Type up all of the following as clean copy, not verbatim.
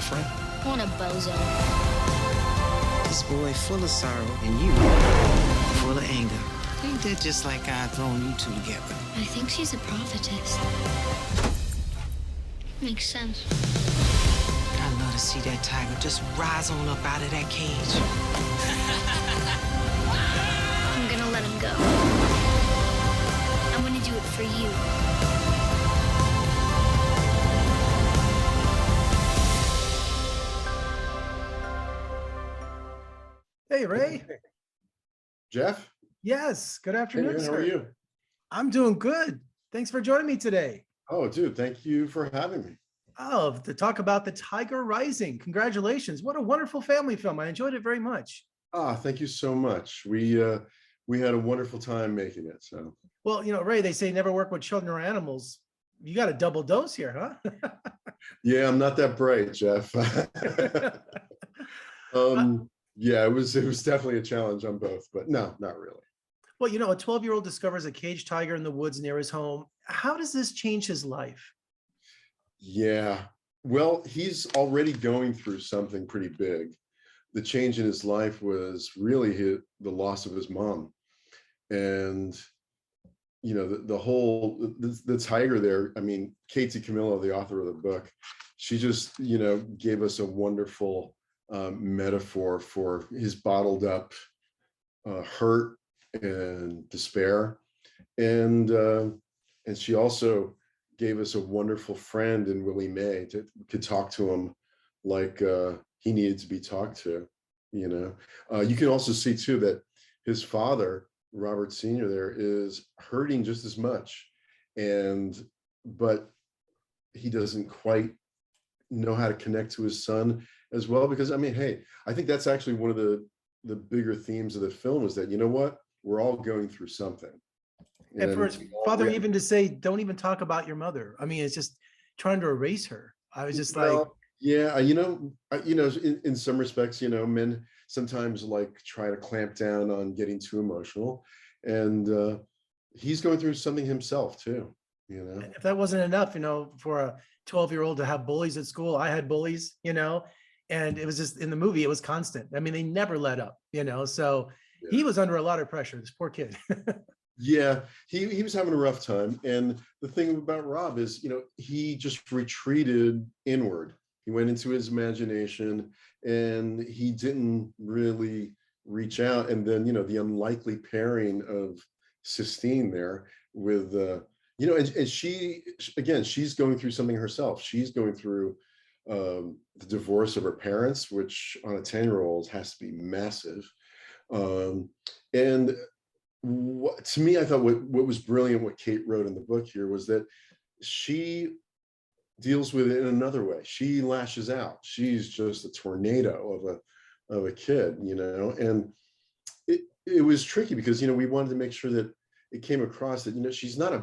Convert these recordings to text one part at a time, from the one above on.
boyfriend? What a bozo. This boy full of sorrow and you full of anger. Ain't that just like God throwing you two together? I think she's a prophetess. Makes sense. I love to see that tiger just rise on up out of that cage. I'm gonna let him go. I'm gonna do it for you. Hey, Ray. Jeff? Yes, good Hey, afternoon, man, sir. how are you? I'm doing good. Thanks for joining me today. Oh, dude, thank you for having me. Oh, to talk about The Tiger Rising. Congratulations. What a wonderful family film. I enjoyed it very much. Thank you so much. We had a wonderful time making it. So Well, Ray, they say never work with children or animals. You got a double dose here, huh? yeah, I'm not that bright, Jeff. Yeah, it was definitely a challenge on both, but no, not really. Well, a 12-year-old discovers a caged tiger in the woods near his home. How does this change his life? Yeah. Well, he's already going through something pretty big. The change in his life was really the loss of his mom. And the tiger there, I mean, Katie Camillo, the author of the book, she just, gave us a wonderful metaphor for his bottled up hurt and despair. And she also gave us a wonderful friend in Willie Mae to talk to him like he needed to be talked to, You can also see too that his father, Robert Sr. there, is hurting just as much, but he doesn't quite know how to connect to his son as well, because I mean, hey, I think that's actually one of the bigger themes of the film, is that, you know what, we're all going through something. And for his father even to say, don't even talk about your mother. I mean, it's just trying to erase her. I was just yeah, in some respects, men sometimes like try to clamp down on getting too emotional, and he's going through something himself too. If that wasn't enough, for a 12-year-old to have bullies at school, I had bullies, and it was just in the movie, it was constant. I mean, they never let up, so yeah. He was under a lot of pressure, this poor kid. Yeah, he was having a rough time. And the thing about Rob is, he just retreated inward. He went into his imagination and he didn't really reach out. And then, the unlikely pairing of Sistine there with, and she, again, she's going through something herself. She's going through the divorce of her parents, which on a 10-year-old has to be massive. And to me, I thought what was brilliant, what Kate wrote in the book here, was that she deals with it in another way. She lashes out. She's just a tornado of a kid, and it was tricky because, we wanted to make sure that it came across that, she's not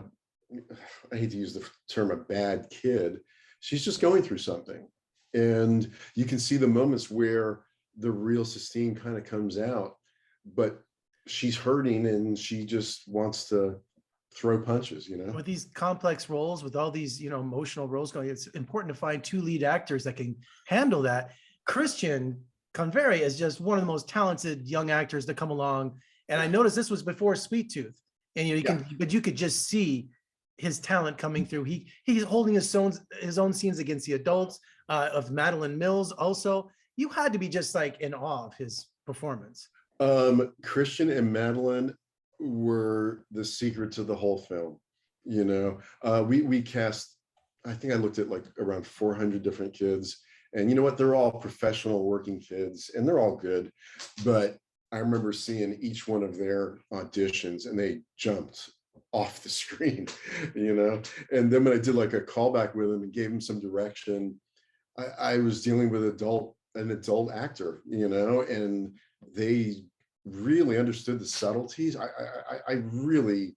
I hate to use the term a bad kid. She's just going through something. And you can see the moments where the real Sistine kind of comes out, but she's hurting and she just wants to throw punches, With these complex roles, with all these, emotional roles going, it's important to find two lead actors that can handle that. Christian Convery is just one of the most talented young actors to come along. And I noticed this was before Sweet Tooth. And but you could just see his talent coming through. He's holding his own scenes against the adults, of Madeline Mills. Also, you had to be just like in awe of his performance. Christian and Madeline were the secret to the whole film. We cast, I think I looked at like around 400 different kids, and you know what, they're all professional working kids and they're all good, but I remember seeing each one of their auditions and they jumped off the screen, and then when I did like a callback with them and gave them some direction, I was dealing with an adult actor, and they really understood the subtleties. I really,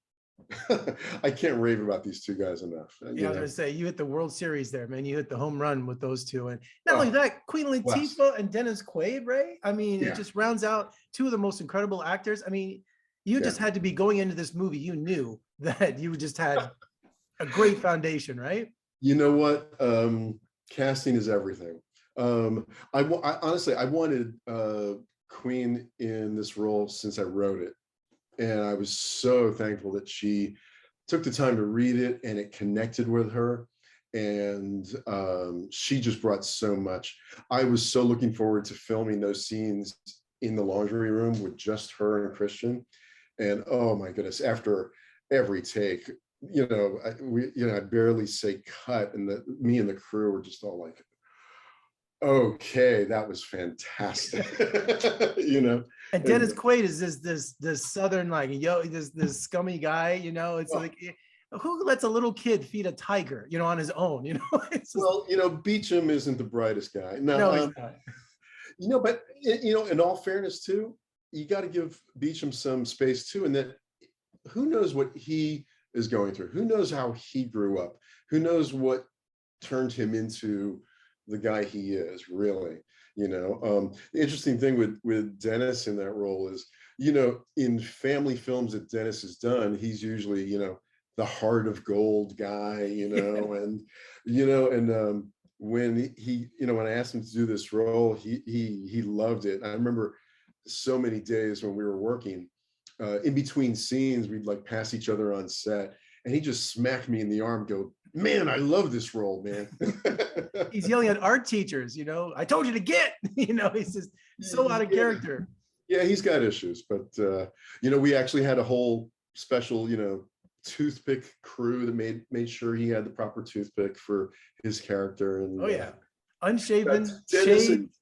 I can't rave about these two guys enough. I was gonna say, you hit the World Series there, man. You hit the home run with those two. And not only that, Queen Latifah and Dennis Quaid, Ray. I mean, it just rounds out two of the most incredible actors. I mean, you just had to be going into this movie, you knew that you just had a great foundation, right? You know what? Casting is everything. I honestly, I wanted Queen in this role since I wrote it. And I was so thankful that she took the time to read it and it connected with her. And she just brought so much. I was so looking forward to filming those scenes in the laundry room with just her and Christian. And oh my goodness, after every take, I barely say cut, and me and the crew were just all like, okay, that was fantastic. And Dennis Quaid is this southern, like, this scummy guy, it's like, who lets a little kid feed a tiger, on his own, It's just, well, Beecham isn't the brightest guy. no, he's not. But in all fairness too, you got to give Beecham some space too, and that who knows what he is going through, who knows how he grew up, who knows what turned him into the guy he is, really. The interesting thing with Dennis in that role is, in family films that Dennis has done, he's usually, the heart of gold guy, and when when I asked him to do this role, he loved it. I remember so many days when we were working, in between scenes, we'd like pass each other on set, and he just smacked me in the arm, go, "Man, I love this role, man." He's yelling at art teachers, I told you to get, he's just so out of character. Yeah, he's got issues, but we actually had a whole special, toothpick crew that made sure he had the proper toothpick for his character. And oh yeah, unshaven, shaved.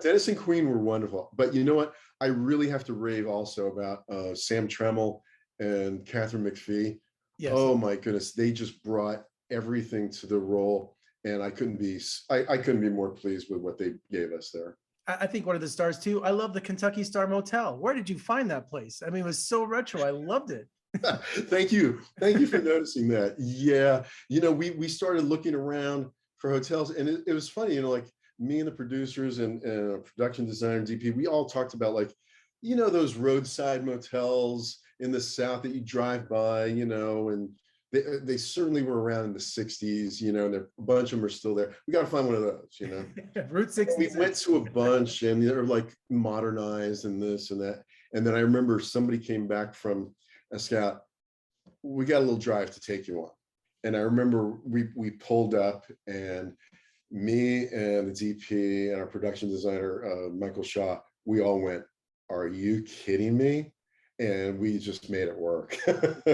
Dennis and Queen were wonderful, but you know what? I really have to rave also about Sam Tremmell and Catherine McPhee. Yes. Oh my goodness, they just brought everything to the role, and I couldn't be more pleased with what they gave us there. I think one of the stars too. I love the Kentucky Star Motel. Where did you find that place? I mean, it was so retro. I loved it. Thank you for noticing that. Yeah, we started looking around for hotels, and it was funny, like me and the producers and production designer DP, we all talked about, like, those roadside motels in the South that you drive by, and they certainly were around in the 60s, and a bunch of them are still there. We got to find one of those, Route 60. We went to a bunch, and they're like modernized and this and that. And then I remember somebody came back from a scout, "We got a little drive to take you on." And I remember we pulled up, and me and the DP and our production designer, Michael Shaw, we all went, "Are you kidding me?" And we just made it work.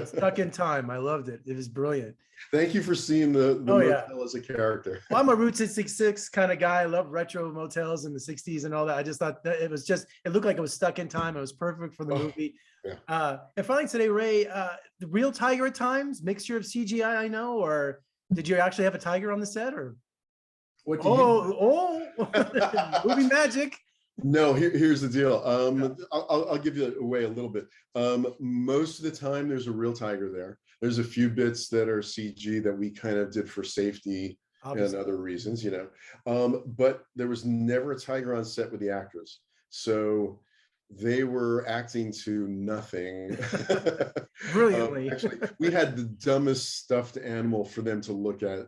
Stuck in time. I loved it. It was brilliant. Thank you for seeing the motel as a character. Well, I'm a Route 66 kind of guy. I love retro motels in the 60s and all that. I just thought that it looked like it was stuck in time. It was perfect for the movie. Yeah. And finally today, Ray, the real tiger at times, mixture of CGI, I know, or did you actually have a tiger on the set, or? What do you movie magic. No, here's the deal. I'll give you away a little bit. Most of the time, there's a real tiger there. There's a few bits that are CG that we kind of did for safety and other reasons, but there was never a tiger on set with the actors. So they were acting to nothing. Brilliantly. Actually, we had the dumbest stuffed animal for them to look at,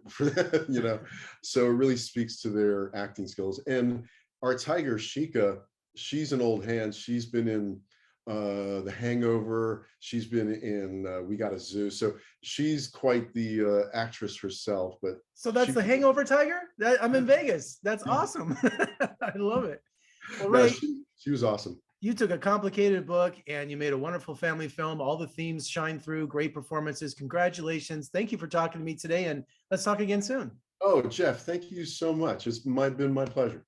so it really speaks to their acting skills. And our tiger, Sheikah, she's an old hand. She's been in The Hangover. She's been in We Got a Zoo. So she's quite the actress herself. But so that's the Hangover tiger? I'm in Vegas. That's awesome. I love it. Well, Ray, she was awesome. You took a complicated book and you made a wonderful family film. All the themes shine through. Great performances. Congratulations. Thank you for talking to me today, and let's talk again soon. Oh, Jeff, thank you so much. It's been my pleasure.